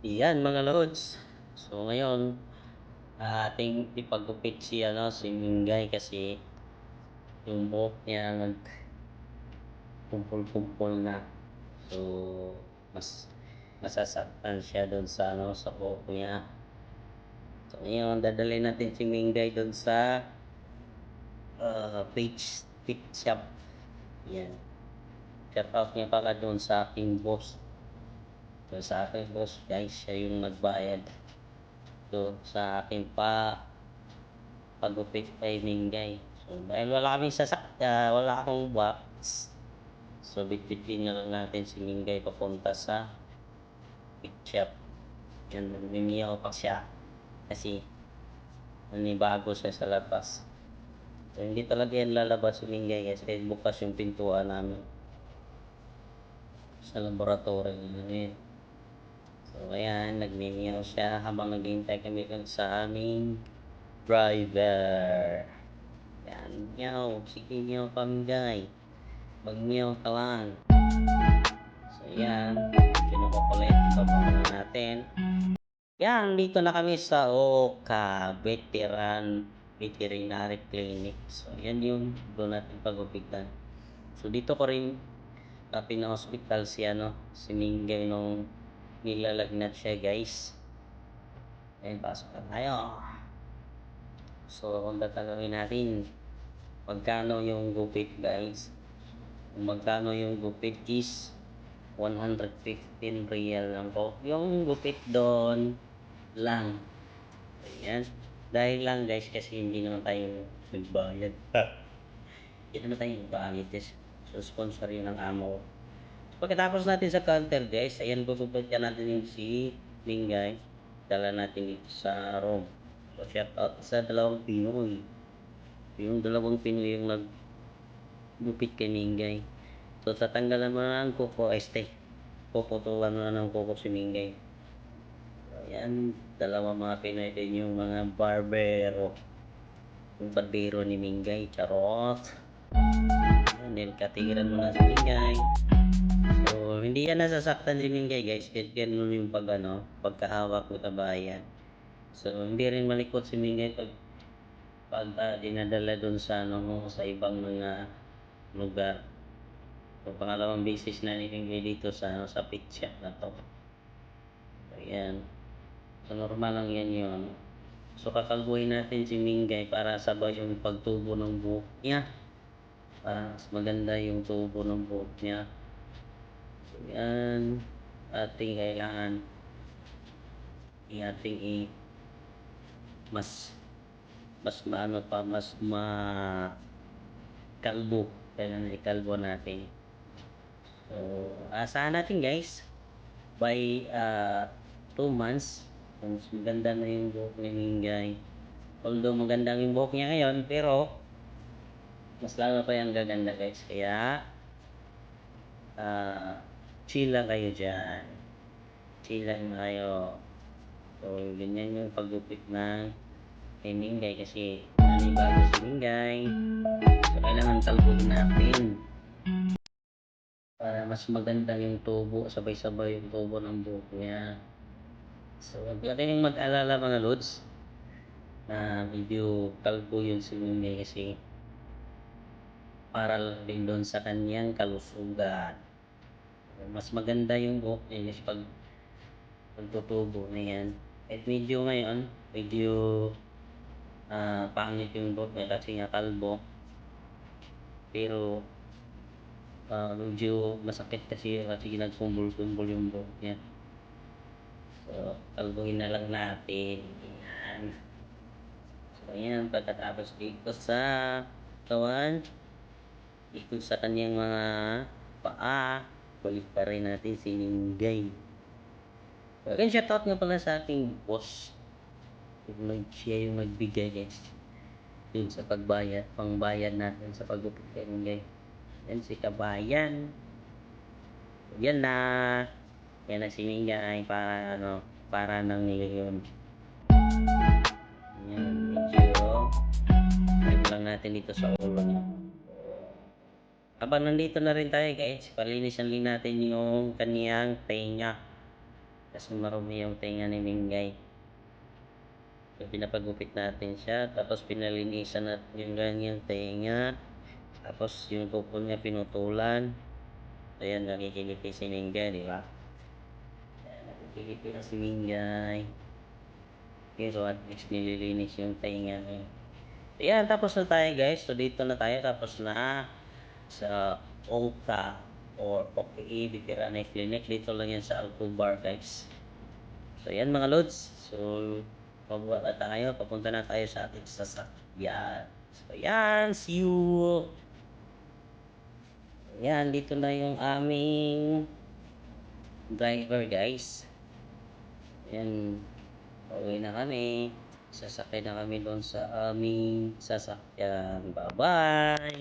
Iyan mga lods. So ngayon, ating ipagupit si si Minggay kasi yung buhok niya nagkumpul-kumpul na. So mas masasaktan siya doon sa sa buhok niya. So ngayon, dadalhin natin si Minggay doon sa pit shop. Yan. Shout out niya pala doon sa aking boss. So sa aking boss guys, siya yung nagbayad doon sa aking pagupit kay Minggay. So, dahil wala akong box, so bitbitin na lang natin si Minggay papunta sa pit shop. Yan, nagmimiyaw pa siya kasi nanibago siya sa labas. So, hindi talaga yan lalabas si Minggay kasi bukas yung pintuan namin sa laboratory namin. So, ayan, nagmimiyaw siya habang naghihintay kami dun sa aming driver. Yan, meow. Sige, meow ka, Minggay. Mag-meow ka lang. So, yan. Kinukukulit ito muna natin. Yan, dito na kami sa Oka Veterinary Clinic. So, yan yung doon natin pagupitan. So, dito ko rin pina-hospital si Minggay nung nilalagnat siya, guys. Ayun, pasok na tayo. So, kung tatanungin natin, magkano yung gupit, guys? Kung magkano yung gupit is 115 real lang po. Yung gupit doon lang. Ayan. Dahil lang guys kasi hindi naman tayo nagbayad. Hindi naman tayo nagbayad guys. So sponsor yun ng amo. So, pagkatapos natin sa counter guys, ayan bububad ka natin yung si Minggay. Dala natin dito sa room. So shout out sa dalawang Pinoy. Yung dalawang Pinoy yung naggupit kay Minggay. So tatanggalan mo na ang kuko puputulan mo na ng kuko si Minggay. Ayan, dalawa mga Pinoy din yung mga barbero. Yung barbero ni Minggay, charot. Ayan, then katiran mo na si Minggay. So, hindi yan nasasaktan si Minggay guys. Kahit ganun yung pagkahawak mo kabayan. So, hindi rin malikot si Minggay pag dinadala dun sa sa ibang mga lugar. So, pangalawang beses na ni Minggay dito sa pit shop na to. Ayan. So, normal lang yan yun. So, kakalbuhin natin si Minggay para sabay yung pagtubo ng buhok niya. Para mas maganda yung tubo ng buhok niya. So, yan. Ating kailangan ating mas mas maano pa, mas kalbo. Kailangan ikalbo natin. So, asahan natin guys. By 2 months, mas maganda na yung buhok ni Minggay. Although maganda yung buhok niya ngayon, pero mas lalo pa yung gaganda guys. Kaya, chill lang kayo dyan. Chill lang kayo. So, ganyan yung paggupit ng kay Minggay kasi nanibago si Minggay. So, kailangan talbuhin natin para mas maganda yung tubo, sabay-sabay yung tubo ng buhok niya. So, huwag kayong mag-alala mga lods na medyo kalbo yun si Minggay kasi para lang din doon sa kanyang kalusugan. Mas maganda yung buhok niya kasi pag pagtutubo na yan. At medyo ngayon, medyo pangit yung buhok niya kasi nga kalbo. Pero medyo masakit kasi nagkumbul-kumbul yung buhok niya. So, kalbuhin na lang natin. Yan. So, ayan. Pagkatapos dito sa kawan, dito sa kanyang mga paa, balik pa rin natin si Minggay. So, again, shoutout nga pala sa ating boss. Siya yung nagbigay guys. Dun sa pangbayad natin sa paggupit kay Minggay. Yan si Kabayan. Yan na. Yan na si Minggay para nang ngayon. Yan, medyo lang natin dito sa ulo niya. Habang nandito na rin tayo guys, palinisan din natin yung kaniyang tenga. Kasi marumi yung tenga ni Mingay. So, pinapagupit natin siya, tapos pinalinisan natin yung ganyang tenga. Tapos yung kuko niya pinutulan. Ayan, nakikiliti si Mingay, di ba? Ayan, nakikiliti na si Mingay. Pero at least nililinis yung tenga niya. Ayan, tapos na tayo guys. So dito na tayo, tapos na sa OCA or OKE Veterinary Clinic. Dito lang yan sa Alcobar guys. So yan mga lods. So pababa na tayo, papunta na tayo sa ating sasakyan. So yan, see you! Yan, dito na yung aming driver guys. Yan, pauwi na kami. Sasakay na kami doon sa aming sasakyan. Bye-bye!